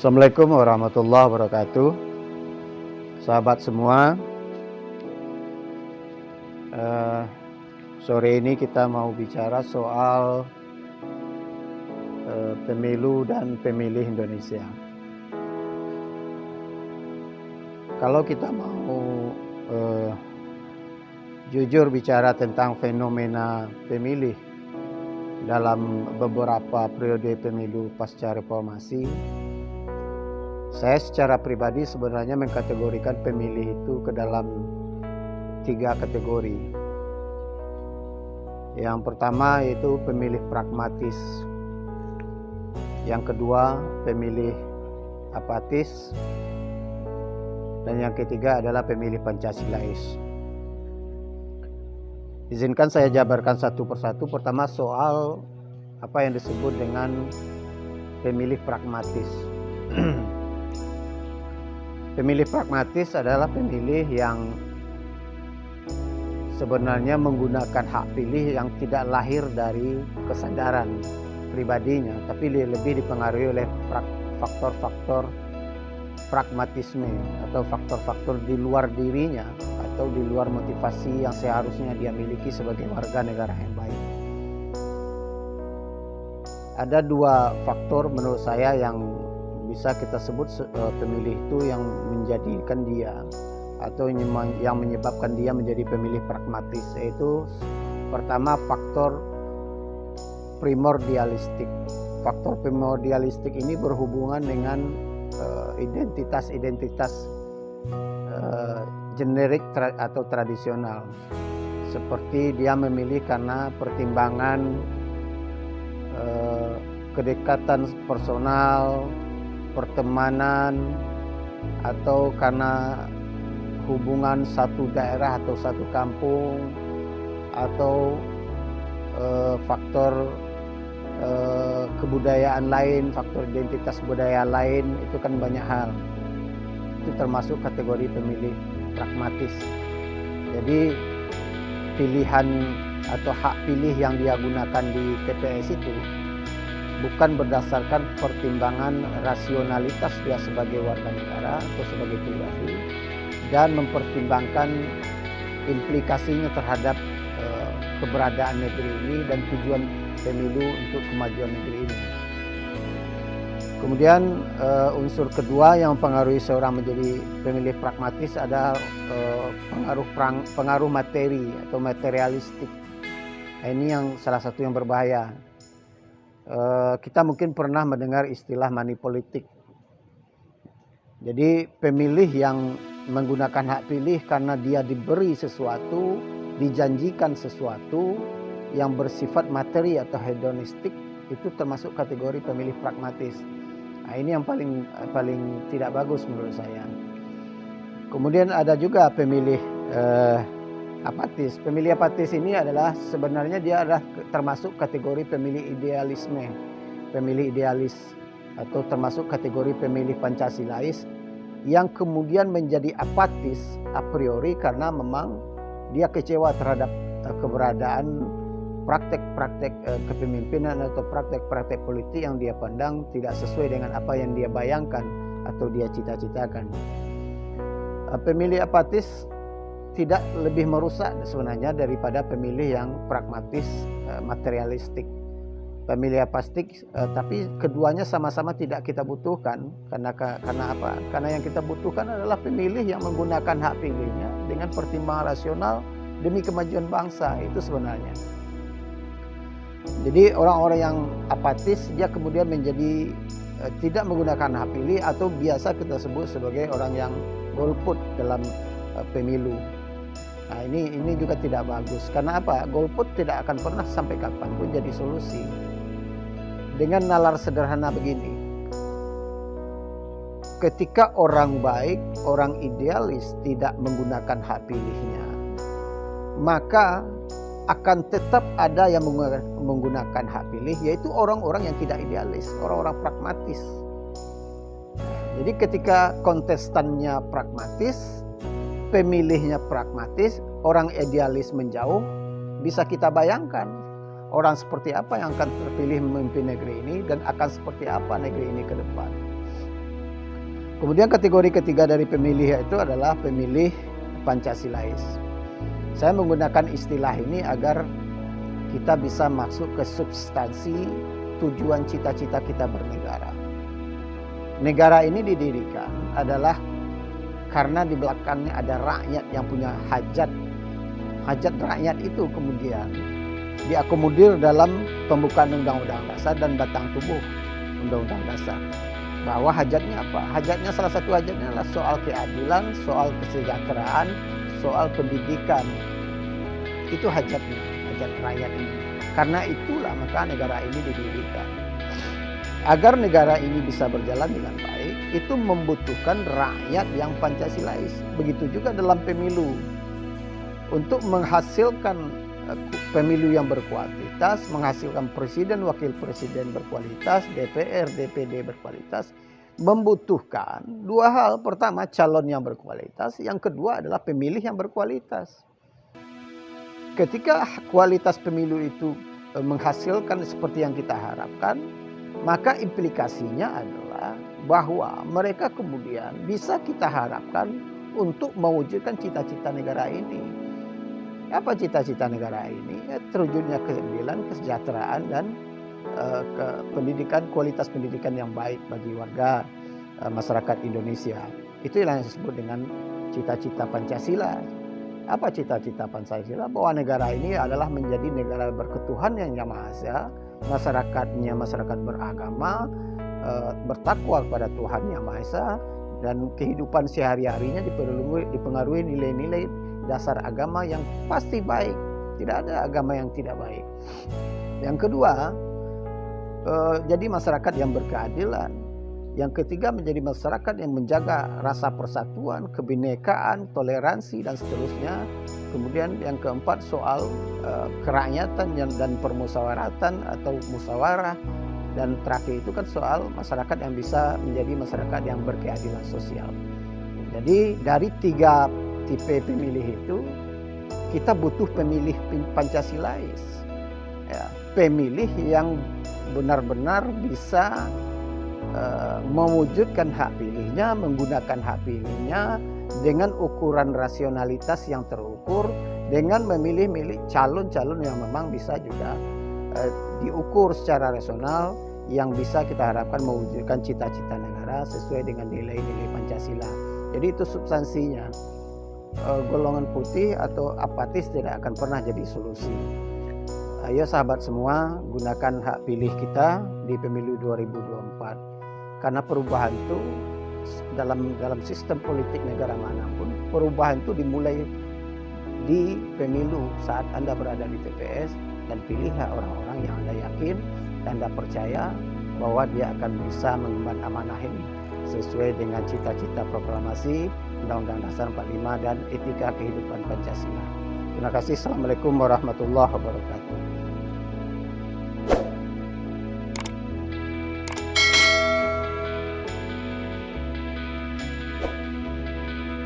Assalamualaikum warahmatullahi wabarakatuh. Sahabat semua, sore ini kita mau bicara soal pemilu dan pemilih Indonesia. Kalau kita mau jujur bicara tentang fenomena pemilih dalam beberapa periode pemilu pasca reformasi, saya secara pribadi sebenarnya mengkategorikan pemilih itu ke dalam 3 kategori. Yang pertama yaitu pemilih pragmatis. Yang kedua pemilih apatis. Dan yang ketiga adalah pemilih Pancasilais. Izinkan saya jabarkan satu persatu. Pertama soal apa yang disebut dengan pemilih pragmatis. Pemilih pragmatis adalah pemilih yang sebenarnya menggunakan hak pilih yang tidak lahir dari kesadaran pribadinya, tapi lebih dipengaruhi oleh faktor-faktor pragmatisme atau faktor-faktor di luar dirinya atau di luar motivasi yang seharusnya dia miliki sebagai warga negara yang baik. Ada 2 faktor menurut saya yang bisa kita sebut pemilih itu yang menjadikan dia atau yang menyebabkan dia menjadi pemilih pragmatis, yaitu pertama faktor primordialistik. Faktor primordialistik ini berhubungan dengan identitas-identitas generik atau tradisional, seperti dia memilih karena pertimbangan kedekatan personal, pertemanan, atau karena hubungan satu daerah atau satu kampung, atau faktor kebudayaan lain, faktor identitas budaya lain. Itu kan banyak hal. Itu termasuk kategori pemilih pragmatis. Jadi pilihan atau hak pilih yang dia gunakan di TPS itu bukan berdasarkan pertimbangan rasionalitas dia sebagai warga negara atau sebagai pribadi, dan mempertimbangkan implikasinya terhadap keberadaan negeri ini dan tujuan pemilu untuk kemajuan negeri ini. Kemudian unsur kedua yang mempengaruhi seorang menjadi pemilih pragmatis ada pengaruh materi atau materialistik. Nah, ini yang salah satu yang berbahaya. Kita mungkin pernah mendengar istilah money politik. Jadi pemilih yang menggunakan hak pilih karena dia diberi sesuatu, dijanjikan sesuatu yang bersifat materi atau hedonistik, itu termasuk kategori pemilih pragmatis. Nah, ini yang paling tidak bagus menurut saya. Kemudian ada juga pemilih apatis. Pemilih apatis ini adalah sebenarnya dia adalah termasuk kategori pemilih idealisme, pemilih idealis, atau termasuk kategori pemilih Pancasilais yang kemudian menjadi apatis a priori karena memang dia kecewa terhadap keberadaan praktek-praktek kepemimpinan atau praktek-praktek politik yang dia pandang tidak sesuai dengan apa yang dia bayangkan atau dia cita-citakan. Pemilih apatis tidak lebih merusak sebenarnya daripada pemilih yang pragmatis materialistik. Pemilih apatis, tapi keduanya sama-sama tidak kita butuhkan. Karena apa? Karena yang kita butuhkan adalah pemilih yang menggunakan hak pilihnya dengan pertimbangan rasional demi kemajuan bangsa. Itu sebenarnya. Jadi orang-orang yang apatis dia kemudian menjadi tidak menggunakan hak pilih, atau biasa kita sebut sebagai orang yang golput dalam pemilu. Nah, ini juga tidak bagus. Karena apa? Golput tidak akan pernah sampai kapanpun jadi solusi. Dengan nalar sederhana begini, ketika orang baik, orang idealis tidak menggunakan hak pilihnya, maka akan tetap ada yang menggunakan hak pilih, yaitu orang-orang yang tidak idealis, orang-orang pragmatis. Jadi ketika kontestannya pragmatis, pemilihnya pragmatis, orang idealis menjauh, bisa kita bayangkan orang seperti apa yang akan terpilih memimpin negeri ini dan akan seperti apa negeri ini ke depan. Kemudian kategori ketiga dari pemilih itu adalah pemilih Pancasilais. Saya menggunakan istilah ini agar kita bisa masuk ke substansi tujuan cita-cita kita bernegara. Negara ini didirikan adalah karena di belakangnya ada rakyat yang punya hajat. Hajat rakyat itu kemudian diakomodir dalam pembukaan Undang-Undang Dasar dan batang tubuh Undang-Undang Dasar. Bahwa hajatnya apa? Hajatnya, salah satu hajatnya adalah soal keadilan, soal kesejahteraan, soal pendidikan. Itu hajatnya, hajat rakyat ini. Karena itulah maka negara ini didirikan. Agar negara ini bisa berjalan dengan baik, itu membutuhkan rakyat yang Pancasilais. Begitu juga dalam pemilu. Untuk menghasilkan pemilu yang berkualitas, menghasilkan presiden, wakil presiden berkualitas, DPR, DPD berkualitas, membutuhkan dua hal. Pertama, calon yang berkualitas. Yang kedua adalah pemilih yang berkualitas. Ketika kualitas pemilu itu menghasilkan seperti yang kita harapkan, maka implikasinya adalah bahwa mereka kemudian bisa kita harapkan untuk mewujudkan cita-cita negara ini. Apa cita-cita negara ini? Terwujudnya keadilan, kesejahteraan, dan pendidikan, kualitas pendidikan yang baik bagi warga masyarakat Indonesia. Itu yang disebut dengan cita-cita Pancasila. Apa cita-cita Pancasila? Bahwa negara ini adalah menjadi negara berketuhanan yang Maha Esa, masyarakatnya masyarakat beragama, bertakwa kepada Tuhan Yang Maha Esa, dan kehidupan sehari-harinya dipengaruhi nilai-nilai dasar agama yang pasti baik. Tidak ada agama yang tidak baik. Yang kedua, jadi masyarakat yang berkeadilan. Yang ketiga, menjadi masyarakat yang menjaga rasa persatuan, kebinekaan, toleransi, dan seterusnya. Kemudian yang keempat, soal kerakyatan dan permusyawaratan atau musyawarah. Dan terakhir itu kan soal masyarakat yang bisa menjadi masyarakat yang berkeadilan sosial. Jadi dari tiga tipe pemilih itu, kita butuh pemilih Pancasilais, ya, pemilih yang benar-benar bisa mewujudkan hak pilihnya, menggunakan hak pilihnya dengan ukuran rasionalitas yang terukur, dengan memilih calon-calon yang memang bisa juga diukur secara rasional, yang bisa kita harapkan mewujudkan cita-cita negara sesuai dengan nilai-nilai Pancasila. Jadi itu substansinya. Golongan putih atau apatis tidak akan pernah jadi solusi. Ayo sahabat semua, gunakan hak pilih kita di pemilu 2024. Karena perubahan itu dalam sistem politik negara manapun, perubahan itu dimulai di pemilu saat Anda berada di TPS, dan pilihlah orang-orang yang Anda yakin dan Anda percaya bahwa dia akan bisa mengemban amanah ini sesuai dengan cita-cita proklamasi Undang-Undang Dasar 45 dan etika kehidupan Pancasila. Terima kasih. Assalamualaikum warahmatullahi wabarakatuh.